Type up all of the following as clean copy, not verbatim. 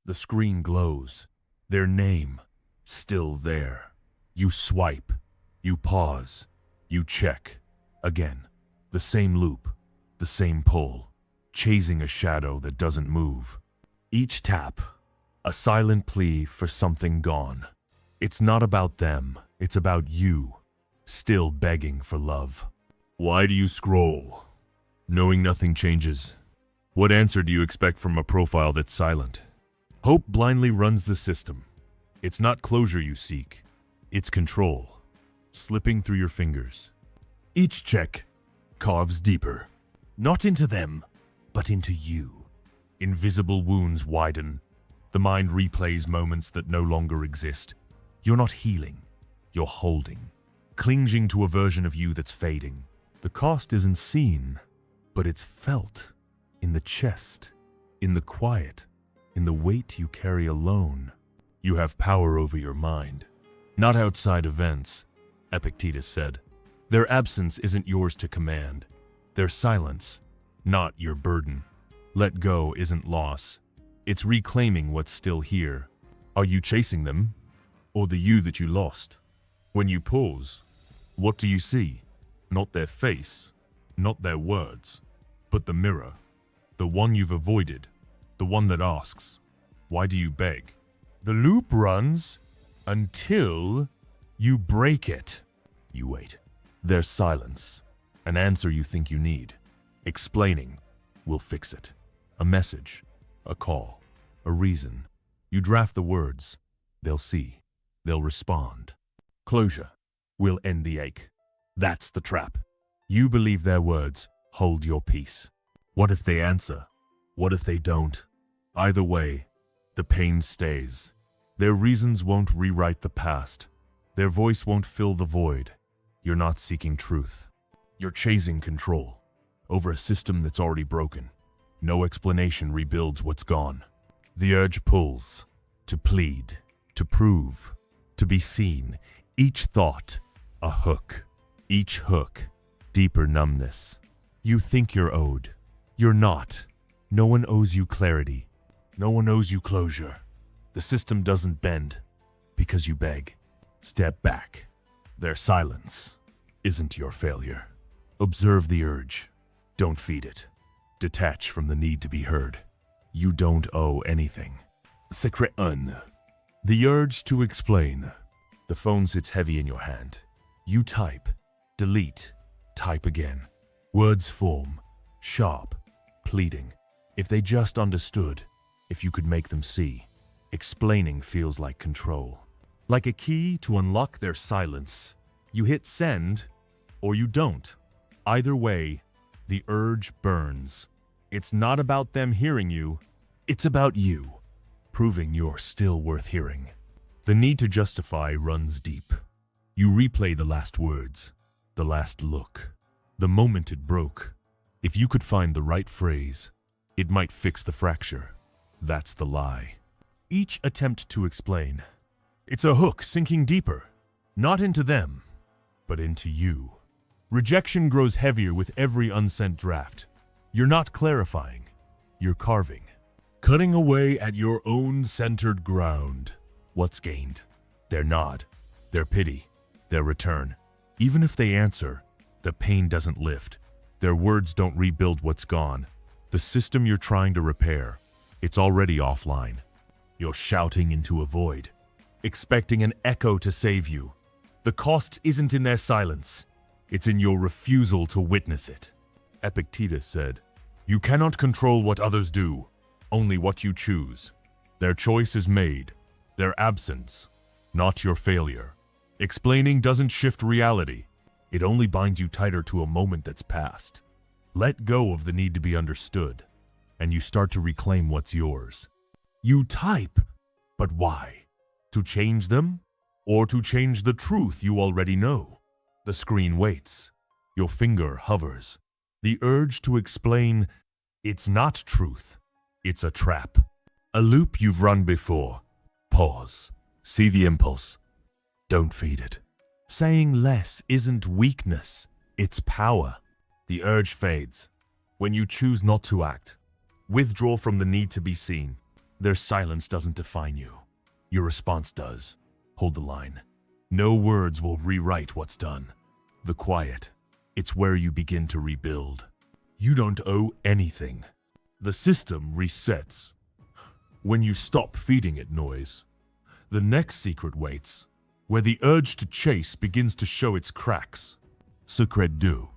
The screen glows. Their name, still there. You swipe. You pause. You check. Again. The same loop. The same pull. Chasing a shadow that doesn't move. Each tap, a silent plea for something gone. It's not about them. It's about you. Still begging for love. Why do you scroll? Knowing nothing changes. What answer do you expect from a profile that's silent? Hope blindly runs the system. It's not closure you seek. It's control. Slipping through your fingers. Each check carves deeper. Not into them, but into you. Invisible wounds widen. The mind replays moments that no longer exist. You're not healing. You're holding. Clinging to a version of you that's fading. The cost isn't seen, but it's felt. In the chest. In the quiet. In the weight you carry alone. You have power over your mind. Not outside events, Epictetus said. Their absence isn't yours to command. Their silence, not your burden. Let go isn't loss. It's reclaiming what's still here. Are you chasing them? Or the you that you lost? When you pause, what do you see? Not their face, not their words, but the mirror. The one you've avoided. The one that asks, why do you beg? The loop runs until you break it. You wait. There's silence. An answer you think you need. Explaining will fix it. A message, a call, a reason. You draft the words. They'll see. They'll respond. Closure will end the ache. That's the trap. You believe their words. Hold your peace. What if they answer? What if they don't? Either way, the pain stays. Their reasons won't rewrite the past. Their voice won't fill the void. You're not seeking truth. You're chasing control over a system that's already broken. No explanation rebuilds what's gone. The urge pulls to plead, to prove, to be seen. Each thought, a hook. Each hook, deeper numbness. You think you're owed. You're not. No one owes you clarity. No one owes you closure. The system doesn't bend because you beg. Step back. Their silence isn't your failure. Observe the urge. Don't feed it. Detach from the need to be heard. You don't owe anything. Secret un. The urge to explain. The phone sits heavy in your hand. You type. Delete. Type again. Words form. Sharp. Pleading. If they just understood. If you could make them see. Explaining feels like control. Like a key to unlock their silence. You hit send, or you don't. Either way, the urge burns. It's not about them hearing you. It's about you, proving you're still worth hearing. The need to justify runs deep. You replay the last words, the last look, the moment it broke. If you could find the right phrase, it might fix the fracture. That's the lie. Each attempt to explain. It's a hook sinking deeper, not into them, but into you. Rejection grows heavier with every unsent draft. You're not clarifying, you're carving. Cutting away at your own centered ground. What's gained? Their nod, their pity, their return. Even if they answer, the pain doesn't lift. Their words don't rebuild what's gone. The system you're trying to repair, it's already offline. You're shouting into a void, expecting an echo to save you. The cost isn't in their silence. It's in your refusal to witness it. Epictetus said, "You cannot control what others do, only what you choose. Their choice is made, their absence, not your failure. Explaining doesn't shift reality. It only binds you tighter to a moment that's past. Let go of the need to be understood, and you start to reclaim what's yours." You type, but why? To change them? Or to change the truth you already know? The screen waits. Your finger hovers. The urge to explain, it's not truth. It's a trap. A loop you've run before. Pause. See the impulse. Don't feed it. Saying less isn't weakness. It's power. The urge fades. When you choose not to act. Withdraw from the need to be seen. Their silence doesn't define you. Your response does. Hold the line. No words will rewrite what's done. The quiet, it's where you begin to rebuild. You don't owe anything. The system resets. When you stop feeding it noise, the next secret waits, where the urge to chase begins to show its cracks. Secret do.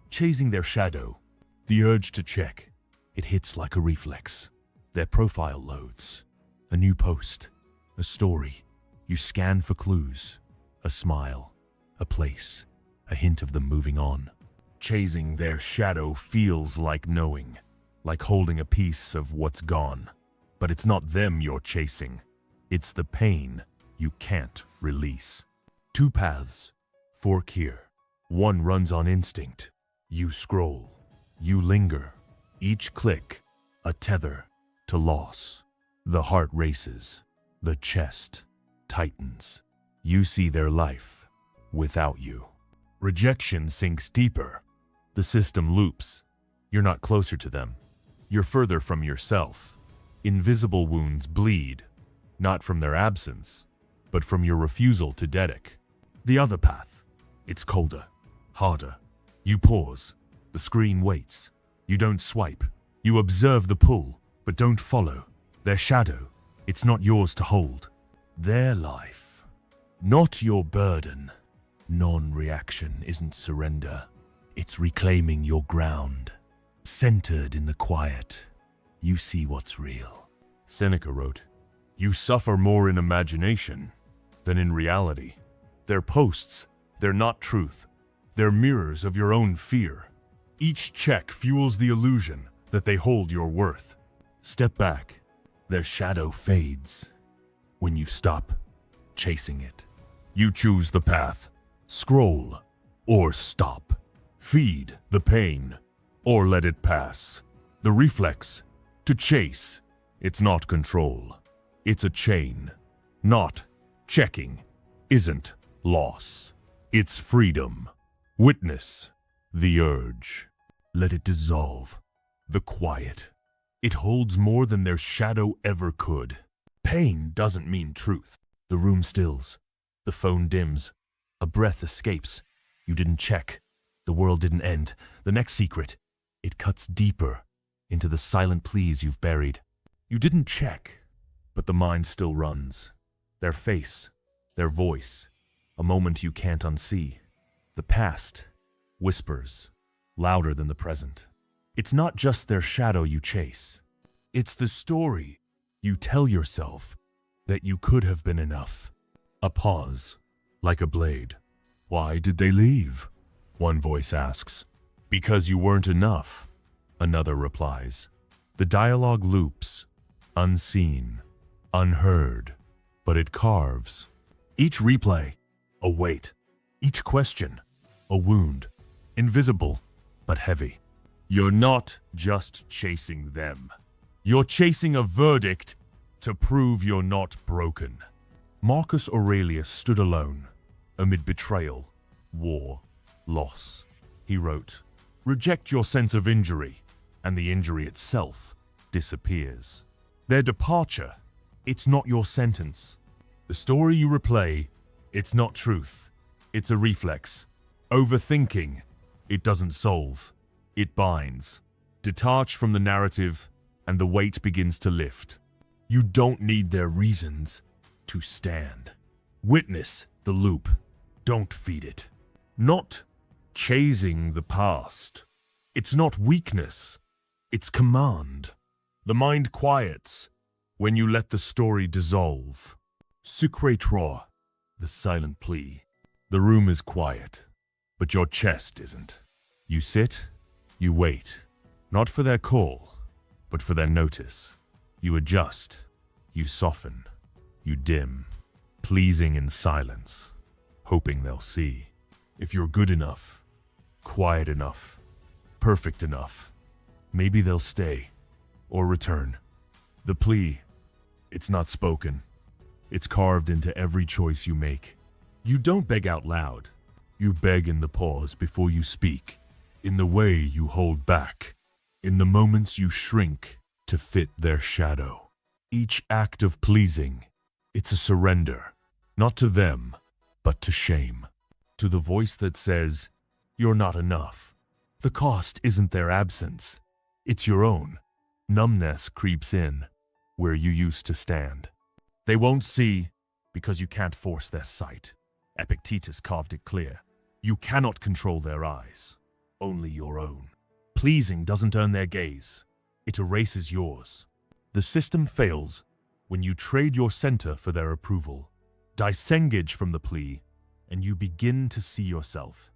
Chasing their shadow, the urge to check, it hits like a reflex. Their profile loads. A new post, a story. You scan for clues, a smile, a place, a hint of them moving on. Chasing their shadow feels like knowing, like holding a piece of what's gone. But it's not them you're chasing. It's the pain you can't release. Two paths fork here. One runs on instinct. You scroll. You linger. Each click, a tether to loss. The heart races. The chest tightens. You see their life without you. Rejection sinks deeper. The system loops. You're not closer to them. You're further from yourself. Invisible wounds bleed, not from their absence, but from your refusal to dedicate. The other path, it's colder, harder. You pause. The screen waits. You don't swipe. You observe the pull, but don't follow. Their shadow, it's not yours to hold. Their life, not your burden. Non-reaction isn't surrender. It's reclaiming your ground. Centered in the quiet, you see what's real. Seneca wrote, "You suffer more in imagination than in reality." Their posts, they're not truth. They're mirrors of your own fear. Each check fuels the illusion that they hold your worth. Step back. Their shadow fades. When you stop chasing it, you choose the path. Scroll or stop. Feed the pain or let it pass. The reflex to chase, it's not control. It's a chain. Not checking isn't loss. It's freedom. Witness the urge. Let it dissolve. The quiet. It holds more than their shadow ever could. Pain doesn't mean truth. The room stills. The phone dims. A breath escapes. You didn't check. The world didn't end. The next secret, it cuts deeper into the silent pleas you've buried. You didn't check, but the mind still runs. Their face, their voice, a moment you can't unsee. The past whispers, louder than the present. It's not just their shadow you chase. It's the story you tell yourself that you could have been enough. A pause, like a blade. Why did they leave? One voice asks. Because you weren't enough, another replies. The dialogue loops, unseen, unheard, but it carves. Each replay, a weight. Each question, a wound. Invisible, but heavy. You're not just chasing them. You're chasing a verdict to prove you're not broken. Marcus Aurelius stood alone, amid betrayal, war, loss. He wrote, "Reject your sense of injury, and the injury itself disappears." Their departure, it's not your sentence. The story you replay, it's not truth. It's a reflex. Overthinking, it doesn't solve. It binds. Detach from the narrative, and the weight begins to lift. You don't need their reasons to stand. Witness the loop. Don't feed it. Not chasing the past. It's not weakness. It's command. The mind quiets when you let the story dissolve. Sucre trois, the silent plea. The room is quiet, but your chest isn't. You sit, you wait, not for their call, but for their notice. You adjust, you soften, you dim, pleasing in silence, hoping they'll see. If you're good enough, quiet enough, perfect enough, maybe they'll stay or return. The plea, it's not spoken. It's carved into every choice you make. You don't beg out loud. You beg in the pause before you speak, in the way you hold back, in the moments you shrink to fit their shadow. Each act of pleasing, it's a surrender, not to them, but to shame. To the voice that says, you're not enough. The cost isn't their absence, it's your own. Numbness creeps in where you used to stand. They won't see because you can't force their sight. Epictetus carved it clear. You cannot control their eyes, only your own. Pleasing doesn't earn their gaze, it erases yours. The system fails when you trade your center for their approval. Disengage from the plea, and you begin to see yourself.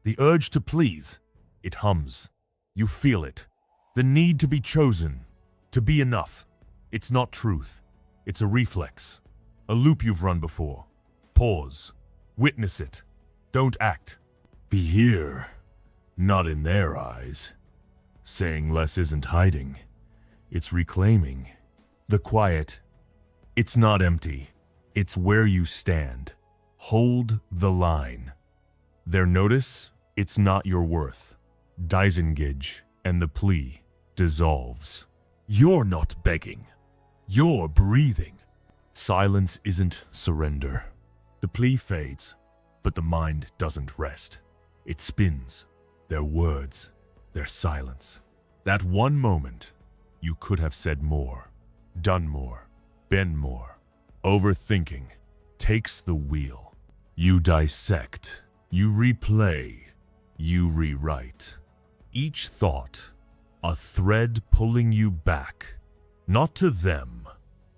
The urge to please, it hums. You feel it. The need to be chosen, to be enough. It's not truth. It's a reflex. A loop you've run before. Pause. Witness it. Don't act. Be here. Not in their eyes. Saying less isn't hiding. It's reclaiming. The quiet. It's not empty. It's where you stand. Hold the line. Their notice, it's not your worth. Disengage, and the plea dissolves. You're not begging. You're breathing. Silence isn't surrender. The plea fades, but the mind doesn't rest. It spins. Their words, their silence. That one moment, you could have said more, done more, been more. Overthinking takes the wheel. You dissect, you replay, you rewrite. Each thought, a thread pulling you back, not to them,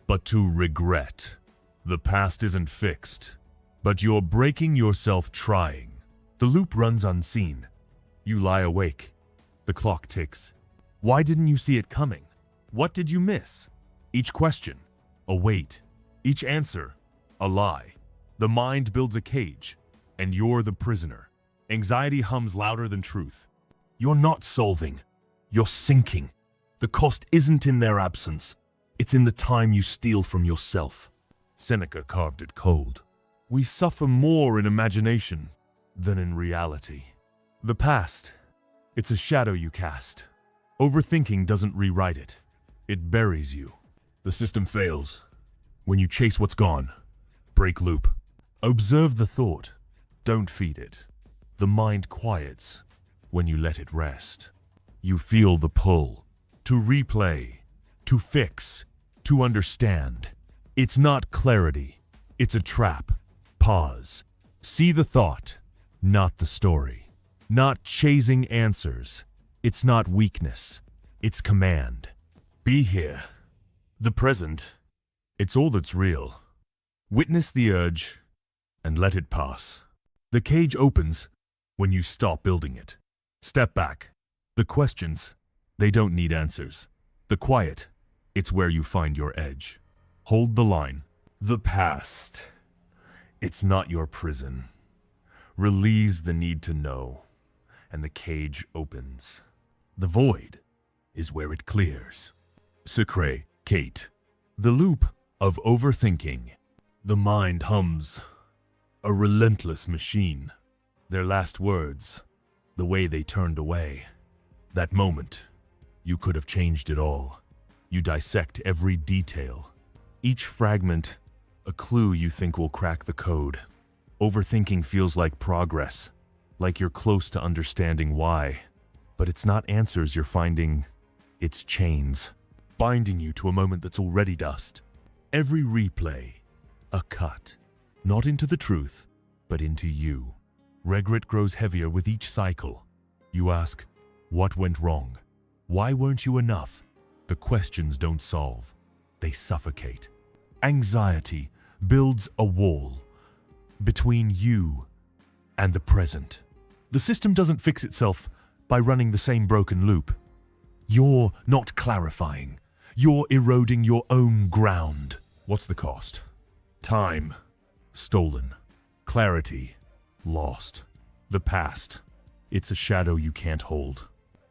but to regret. The past isn't fixed, but you're breaking yourself trying. The loop runs unseen. You lie awake. The clock ticks. Why didn't you see it coming? What did you miss? Each question, a weight. Each answer, a lie. The mind builds a cage, and you're the prisoner. Anxiety hums louder than truth. You're not solving. You're sinking. The cost isn't in their absence. It's in the time you steal from yourself. Seneca carved it cold. We suffer more in imagination than in reality. The past, it's a shadow you cast. Overthinking doesn't rewrite it. It buries you. The system fails when you chase what's gone. Break loop. Observe the thought. Don't feed it. The mind quiets when you let it rest. You feel the pull to replay, to fix, to understand. It's not clarity. It's a trap. Pause. See the thought, not the story. Not chasing answers. It's not weakness. It's command. Be here. The present. It's all that's real. Witness the urge and let it pass. The cage opens when you stop building it. Step back. The questions, they don't need answers. The quiet, it's where you find your edge. Hold the line. The past, it's not your prison. Release the need to know, and the cage opens. The void is where it clears. Sucre, Kate. The loop of overthinking. The mind hums. A relentless machine. Their last words, the way they turned away. That moment, you could have changed it all. You dissect every detail. Each fragment, a clue you think will crack the code. Overthinking feels like progress, like you're close to understanding why. But it's not answers you're finding, it's chains, binding you to a moment that's already dust. Every replay, a cut, not into the truth, but into you. Regret grows heavier with each cycle. You ask, what went wrong? Why weren't you enough? The questions don't solve, they suffocate. Anxiety builds a wall between you and the present. The system doesn't fix itself by running the same broken loop. You're not clarifying. You're eroding your own ground. What's the cost? Time, stolen. Clarity, lost. The past, it's a shadow you can't hold.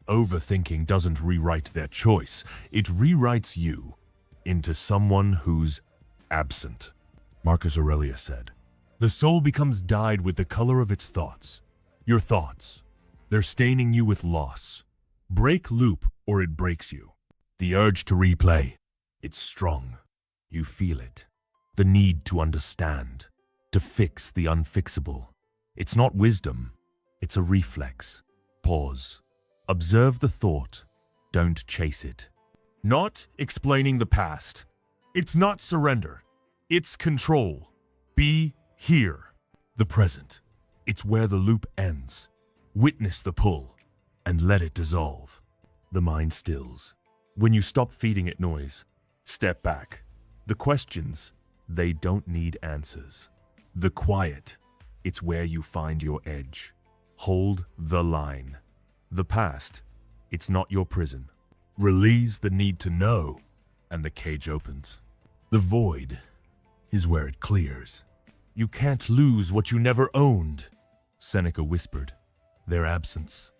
Overthinking doesn't rewrite their choice. It rewrites you into someone who's absent. Marcus Aurelius said, "The soul becomes dyed with the color of its thoughts." Your thoughts, they're staining you with loss. Break loop or it breaks you. The urge to replay, it's strong. You feel it. The need to understand, to fix the unfixable. It's not wisdom, it's a reflex. Pause. Observe the thought. Don't chase it. Not explaining the past. It's not surrender. It's control. Be here. The present. It's where the loop ends. Witness the pull and let it dissolve. The mind stills. When you stop feeding it noise, step back. The questions, they don't need answers. The quiet, it's where you find your edge. Hold the line. The past, it's not your prison. Release the need to know, and the cage opens. The void is where it clears. You can't lose what you never owned, Seneca whispered. Their absence,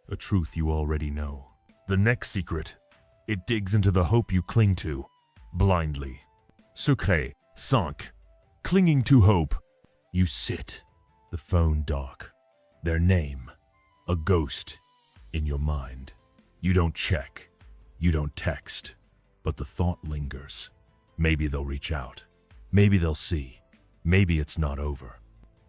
a truth you already know. The next secret, it digs into the hope you cling to, blindly. Secret, sunk, clinging to hope. You sit, the phone dark. Their name, a ghost in your mind. You don't check, you don't text, but the thought lingers. Maybe they'll reach out. Maybe they'll see. Maybe it's not over.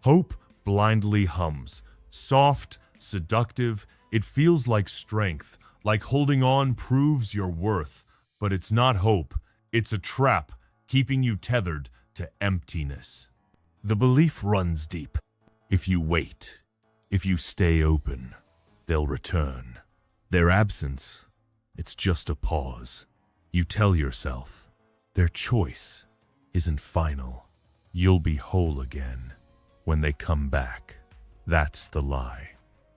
Hope blindly hums, soft, seductive. It feels like strength, like holding on proves your worth. But it's not hope, it's a trap, keeping you tethered to emptiness. The belief runs deep. If you wait, if you stay open, they'll return. Their absence, it's just a pause. You tell yourself, their choice isn't final. You'll be whole again when they come back. That's the lie.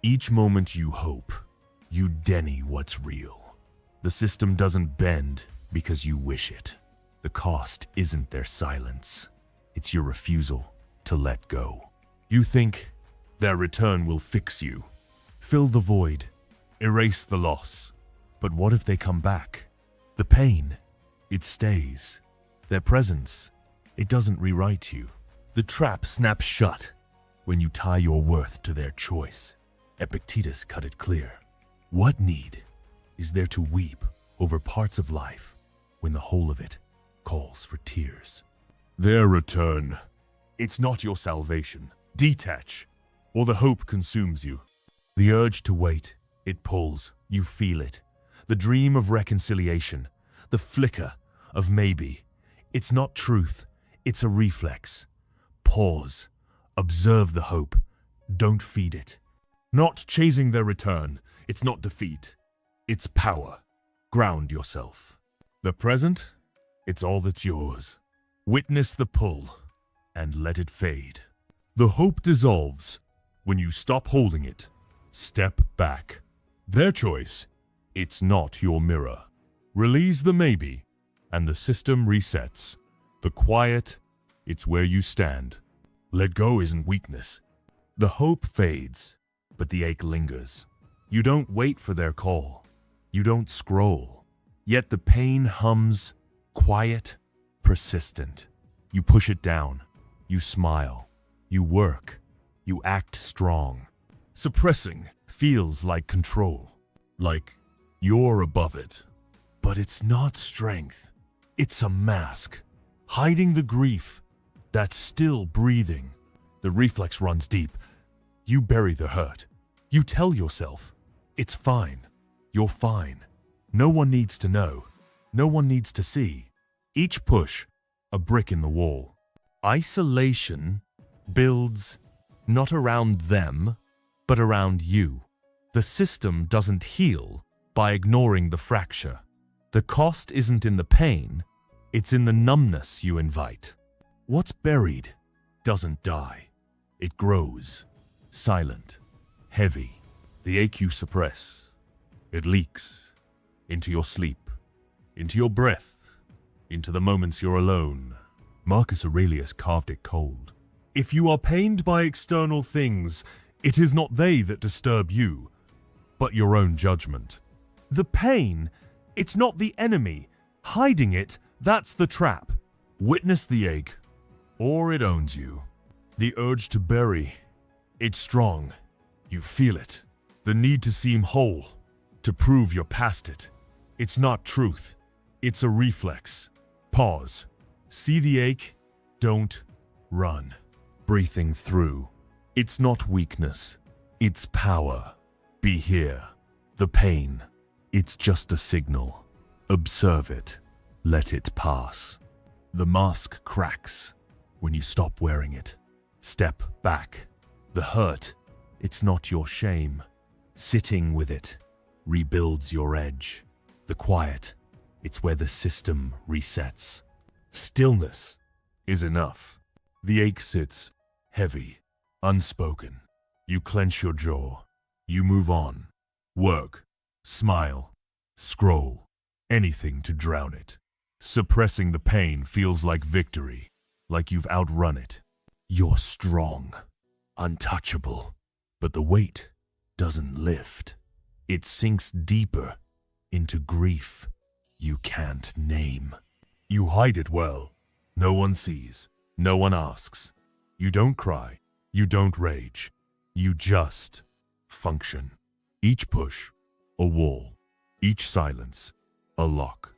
Each moment you hope, you deny what's real. The system doesn't bend because you wish it. The cost isn't their silence. It's your refusal to let go. You think their return will fix you, fill the void, erase the loss. But what if they come back? The pain, it stays. Their presence, it doesn't rewrite you. The trap snaps shut when you tie your worth to their choice. Epictetus cut it clear. What need is there to weep over parts of life when the whole of it calls for tears? Their return, it's not your salvation. Detach, or the hope consumes you. The urge to wait, it pulls, you feel it. The dream of reconciliation, the flicker of maybe. It's not truth, it's a reflex. Pause, observe the hope, don't feed it. Not chasing their return, it's not defeat, it's power. Ground yourself. The present, it's all that's yours. Witness the pull and let it fade. The hope dissolves when you stop holding it. Step back. Their choice, it's not your mirror. Release the maybe, and the system resets. The quiet, it's where you stand. Let go isn't weakness. The hope fades, but the ache lingers. You don't wait for their call. You don't scroll. Yet the pain hums, quiet, persistent. You push it down. You smile. You work. You act strong. Suppressing feels like control. Like you're above it. But it's not strength. It's a mask, hiding the grief that's still breathing. The reflex runs deep. You bury the hurt. You tell yourself, it's fine. You're fine. No one needs to know. No one needs to see. Each push, a brick in the wall. Isolation builds not around them, but around you. The system doesn't heal by ignoring the fracture. The cost isn't in the pain, it's in the numbness you invite. What's buried doesn't die. It grows, silent, heavy. The ache you suppress, it leaks into your sleep, into your breath, into the moments you're alone. Marcus Aurelius carved it cold. If you are pained by external things, it is not they that disturb you, but your own judgment. The pain, it's not the enemy. Hiding it, that's the trap. Witness the ache, or it owns you. The urge to bury, it's strong. You feel it. The need to seem whole, to prove you're past it. It's not truth. It's a reflex. Pause. See the ache? Don't run. Breathing through. It's not weakness. It's power. Be here. The pain. It's just a signal. Observe it. Let it pass. The mask cracks when you stop wearing it. Step back. The hurt. It's not your shame. Sitting with it rebuilds your edge. The quiet. It's where the system resets. Stillness is enough. The ache sits heavy, unspoken. You clench your jaw. You move on. Work. Smile. Scroll. Anything to drown it. Suppressing the pain feels like victory, like you've outrun it. You're strong, untouchable, but the weight doesn't lift. It sinks deeper into grief you can't name. You hide it well. No one sees. No one asks. You don't cry. You don't rage. You just function. Each push, a wall. Each silence, a lock.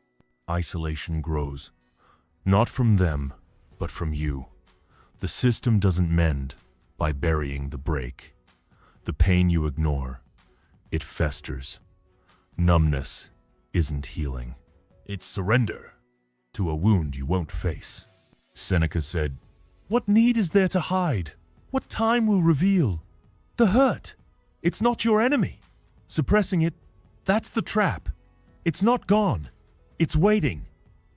Isolation grows. Not from them, but from you. The system doesn't mend by burying the break. The pain you ignore, it festers. Numbness isn't healing. It's surrender to a wound you won't face. Seneca said, "What need is there to hide? What time will reveal? The hurt, it's not your enemy. Suppressing it, that's the trap. It's not gone. It's waiting.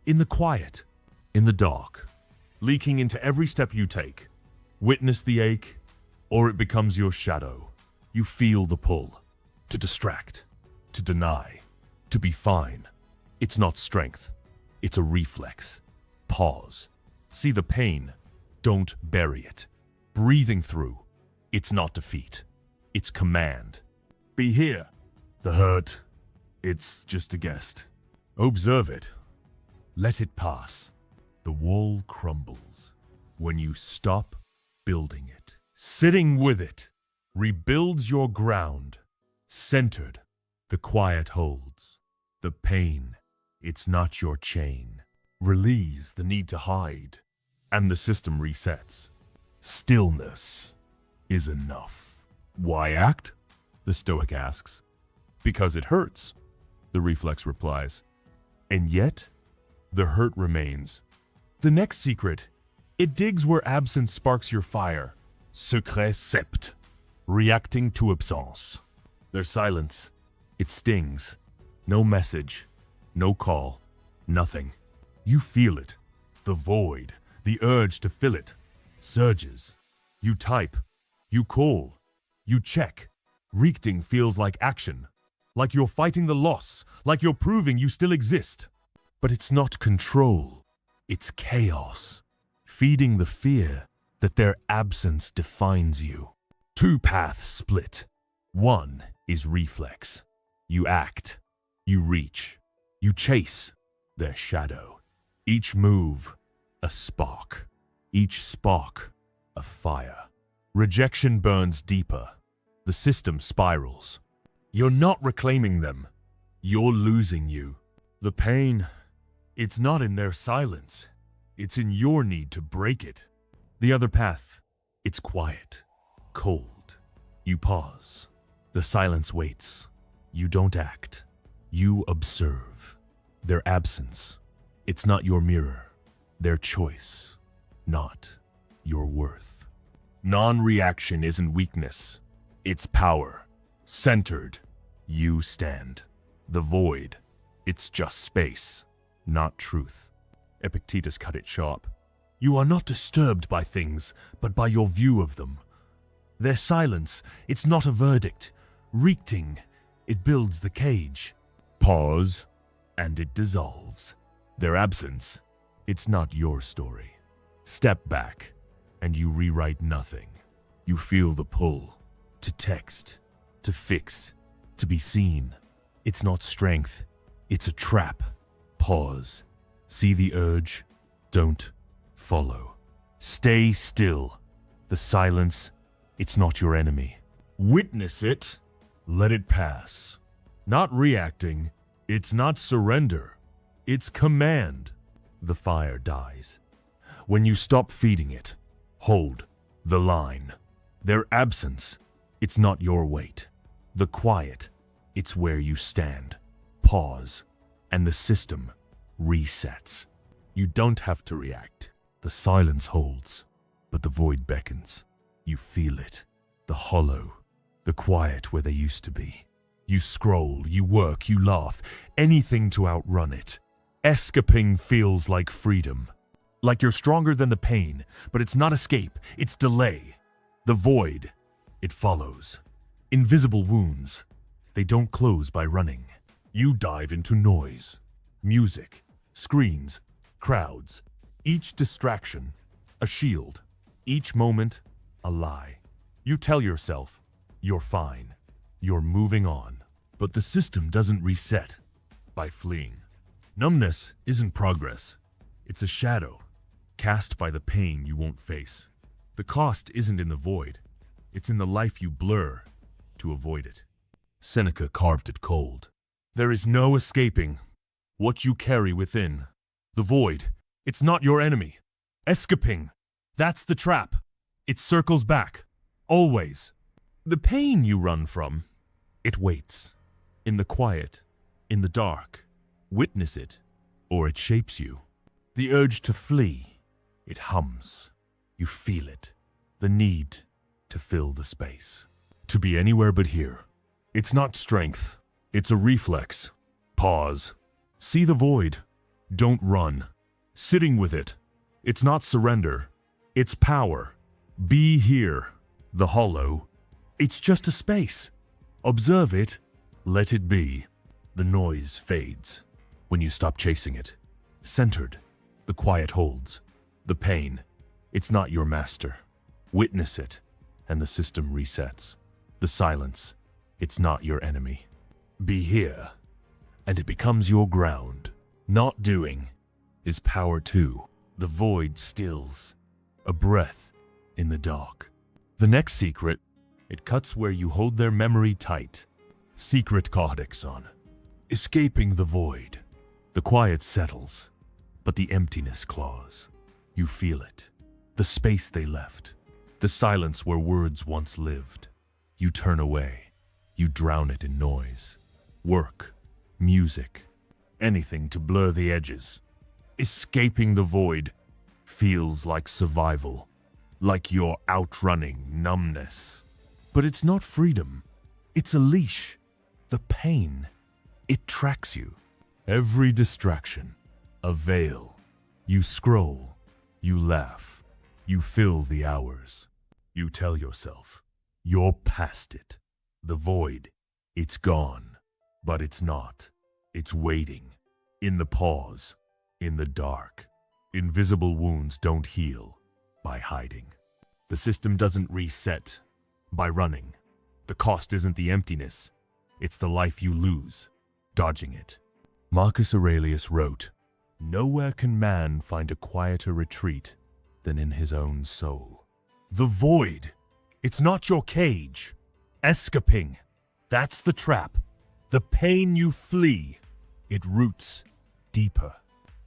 In the quiet, in the dark, leaking into every step you take. Witness the ache, or it becomes your shadow. You feel the pull. To distract, to deny, to be fine. It's not strength. It's a reflex. Pause. See the pain. Don't bury it. Breathing through. It's not defeat. It's command. Be here. The hurt, it's just a guest. Observe it. Let it pass. The wall crumbles when you stop building it. Sitting with it rebuilds your ground. Centered, the quiet holds. The pain, it's not your chain. Release the need to hide, and the system resets. Stillness is enough. Why act? The Stoic asks. Because it hurts, the reflex replies. And yet, the hurt remains. The next secret, it digs where absence sparks your fire. Secret sept, reacting to absence. Their silence, it stings. No message, no call, nothing. You feel it, the void, the urge to fill it. Surges. You type, you call, you check. Reacting feels like action, like you're fighting the loss, like you're proving you still exist. But it's not control, it's chaos, feeding the fear that their absence defines you. Two paths split. One is reflex. You act, you reach, you chase their shadow. Each move, a spark. Each spark, a fire. Rejection burns deeper. The system spirals. You're not reclaiming them. You're losing you. The pain, it's not in their silence. It's in your need to break it. The other path, it's quiet, cold. You pause. The silence waits. You don't act. You observe. Their absence, it's not your mirror. Their choice, not your worth. Non-reaction isn't weakness. It's power. Centered, you stand. The void, it's just space, not truth. Epictetus cut it sharp. You are not disturbed by things, but by your view of them. Their silence, it's not a verdict. Reacting, it builds the cage. Pause, and it dissolves. Their absence, it's not your story. Step back, and you rewrite nothing. You feel the pull. To text, to fix, to be seen. It's not strength, it's a trap. Pause. See the urge. Don't follow. Stay still. The silence, it's not your enemy. Witness it. Let it pass. Not reacting. It's not surrender. It's command. The fire dies. When you stop feeding it, hold the line. Their absence, it's not your weight. The quiet, it's where you stand. Pause, and the system resets. You don't have to react. The silence holds, but the void beckons. You feel it. The hollow, the quiet where they used to be. You scroll, you work, you laugh, anything to outrun it. Escaping feels like freedom. Like you're stronger than the pain, but it's not escape, it's delay. The void, it follows. Invisible wounds, they don't close by running. You dive into noise, music, screens, crowds. Each distraction, a shield. Each moment, a lie. You tell yourself, you're fine. You're moving on. But the system doesn't reset by fleeing. Numbness isn't progress. It's a shadow, cast by the pain you won't face. The cost isn't in the void. It's in the life you blur to avoid it. Seneca carved it cold. There is no escaping what you carry within. The void, it's not your enemy. Escaping, that's the trap. It circles back, always. The pain you run from, it waits. In the quiet, in the dark. Witness it, or it shapes you. The urge to flee, it hums. You feel it. The need to fill the space. To be anywhere but here. It's not strength, it's a reflex. Pause. See the void. Don't run. Sitting with it. It's not surrender. It's power. Be here. The hollow. It's just a space. Observe it. Let it be. The noise fades when you stop chasing it. Centered. The quiet holds. The pain. It's not your master. Witness it, and the system resets. The silence. It's not your enemy. Be here, and it becomes your ground. Not doing is power too. The void stills. A breath in the dark. The next secret, it cuts where you hold their memory tight. Secret codex on. Escaping the void. The quiet settles, but the emptiness claws. You feel it. The space they left. The silence where words once lived. You turn away. You drown it in noise. Work, music, anything to blur the edges. Escaping the void feels like survival, like you're outrunning numbness. But it's not freedom. It's a leash. The pain, it tracks you. Every distraction, a veil. You scroll, you laugh, you fill the hours. You tell yourself, you're past it. The void, it's gone. But it's not. It's waiting. In the pause, in the dark. Invisible wounds don't heal by hiding. The system doesn't reset by running. The cost isn't the emptiness. It's the life you lose, dodging it. Marcus Aurelius wrote, "Nowhere can man find a quieter retreat than in his own soul." The void, it's not your cage. Escaping, that's the trap. The pain you flee, it roots deeper.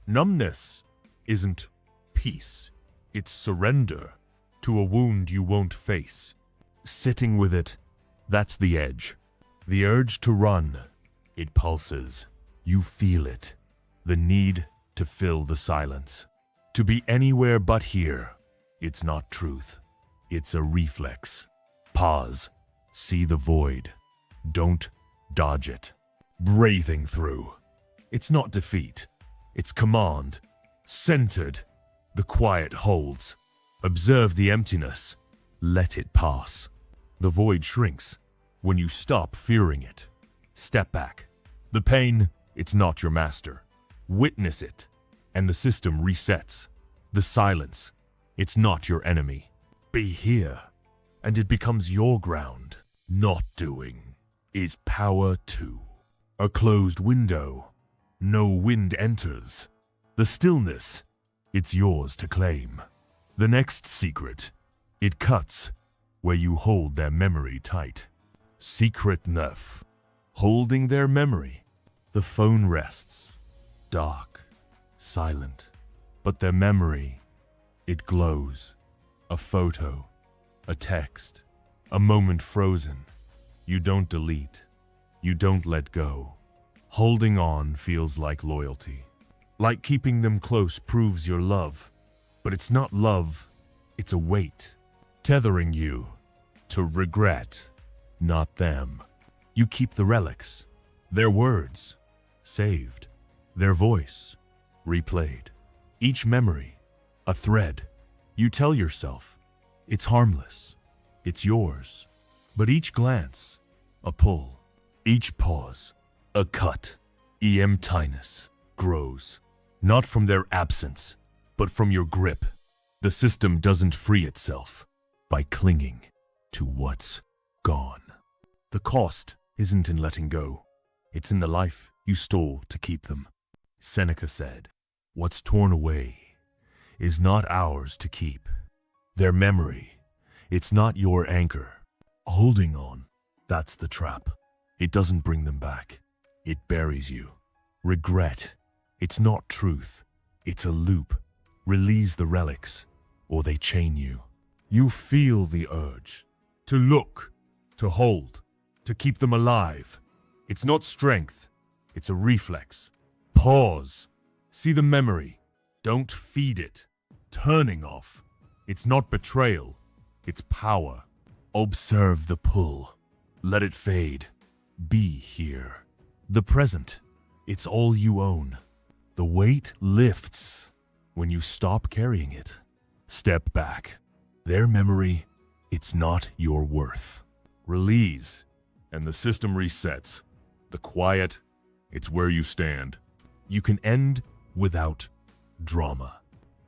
Numbness isn't peace. It's surrender to a wound you won't face. Sitting with it, that's the edge. The urge to run, it pulses. You feel it. The need to fill the silence. To be anywhere but here. It's not truth. It's a reflex. Pause. See the void. Don't dodge it. Breathing through. It's not defeat. It's command. Centered. The quiet holds. Observe the emptiness. Let it pass. The void shrinks when you stop fearing it. Step back. The pain, it's not your master. Witness it, and the system resets. The silence, it's not your enemy. Be here, and it becomes your ground. Not doing is power too. A closed window, no wind enters. The stillness, it's yours to claim. The next secret, it cuts where you hold their memory tight. Secret 9, holding their memory. The phone rests, dark, silent, but their memory, It glows. A photo, a text, a moment frozen. You don't delete. You don't let go. Holding on feels like loyalty. Like keeping them close proves your love. But it's not love, it's a weight. Tethering you to regret, not them. You keep the relics, their words, saved, their voice, replayed. Each memory, a thread. You tell yourself, it's harmless, it's yours. But each glance, a pull. Each pause, a cut. Emptiness grows, not from their absence, but from your grip. The system doesn't free itself by clinging to what's gone. The cost isn't in letting go. It's in the life you stole to keep them. Seneca said, what's torn away is not ours to keep. Their memory, it's not your anchor. Holding on, that's the trap. It doesn't bring them back. It buries you. Regret, it's not truth. It's a loop. Release the relics, or they chain you. You feel the urge to look, to hold, to keep them alive. It's not strength, it's a reflex. Pause. See the memory. Don't feed it. Turning off. It's not betrayal, it's power. Observe the pull. Let it fade. Be here. The present. It's all you own. The weight lifts when you stop carrying it. Step back. Their memory, it's not your worth. Release, and the system resets. The quiet, it's where you stand. You can end without drama.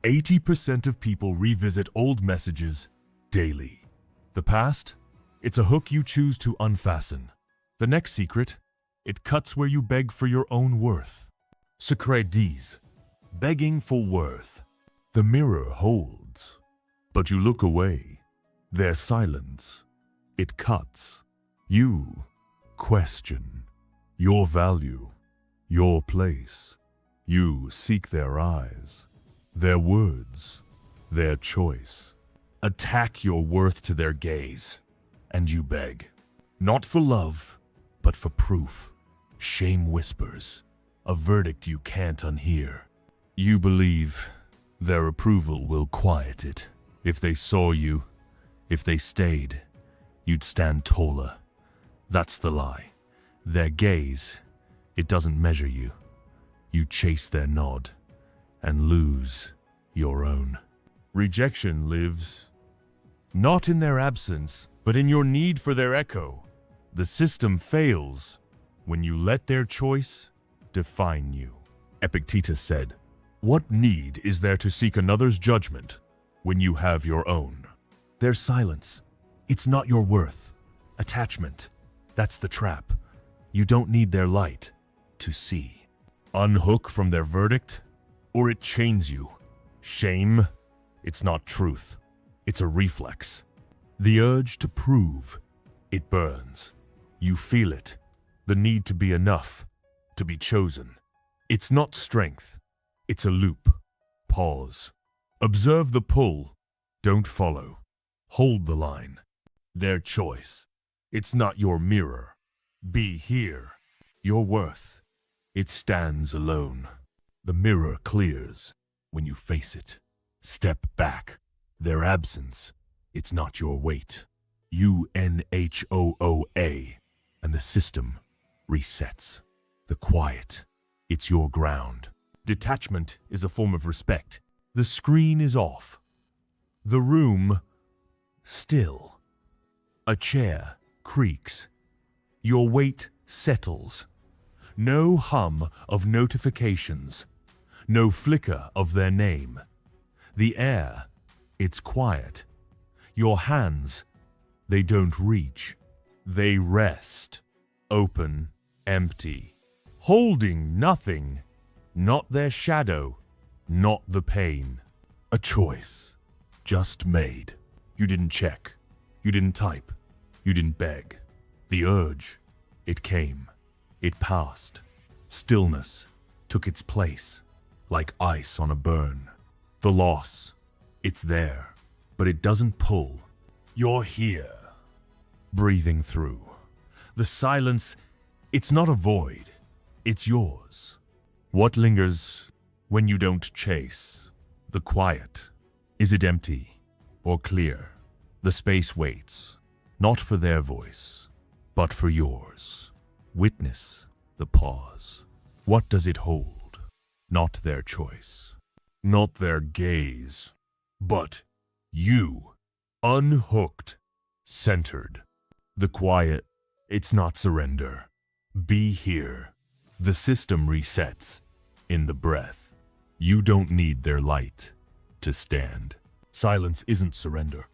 80% of people revisit old messages daily. The past, it's a hook you choose to unfasten. The next secret, it cuts where you beg for your own worth. Socrates, begging for worth. The mirror holds, but you look away. Their silence, it cuts. You question your value, your place. You seek their eyes, their words, their choice. Attack your worth to their gaze, and you beg. Not for love, but for proof. Shame whispers, a verdict you can't unhear. You believe their approval will quiet it. If they saw you, if they stayed, you'd stand taller. That's the lie. Their gaze, it doesn't measure you. You chase their nod and lose your own. Rejection lives not in their absence, but in your need for their echo. The system fails when you let their choice define you. Epictetus said, what need is there to seek another's judgment when you have your own? Their silence, it's not your worth. Attachment, that's the trap. You don't need their light to see. Unhook from their verdict, or it chains you. Shame, it's not truth. It's a reflex. The urge to prove, it burns. You feel it. The need to be enough, to be chosen. It's not strength. It's a loop. Pause. Observe the pull. Don't follow. Hold the line. Their choice. It's not your mirror. Be here. Your worth. It stands alone. The mirror clears when you face it. Step back. Their absence. It's not your weight. UNHOOA. And the system resets. The quiet. It's your ground. Detachment is a form of respect. The screen is off. The room still. A chair creaks. Your weight settles. No hum of notifications. No flicker of their name. The air, it's quiet. Your hands, they don't reach. They rest. Open, empty. Holding nothing. Not their shadow. Not the pain. A choice. Just made. You didn't check. You didn't type. You didn't beg. The urge, it came. It passed. Stillness took its place, like ice on a burn. The loss, It's there, but it doesn't pull. You're here, breathing through. The silence, it's not a void, it's yours. What lingers when you don't chase? The quiet. Is it empty or clear? The space waits, not for their voice, but for yours. Witness the pause. What does it hold? Not their choice, not their gaze, but you, unhooked, centered. The quiet, it's not surrender. Be here. The system resets in the breath. You don't need their light to stand. Silence isn't surrender.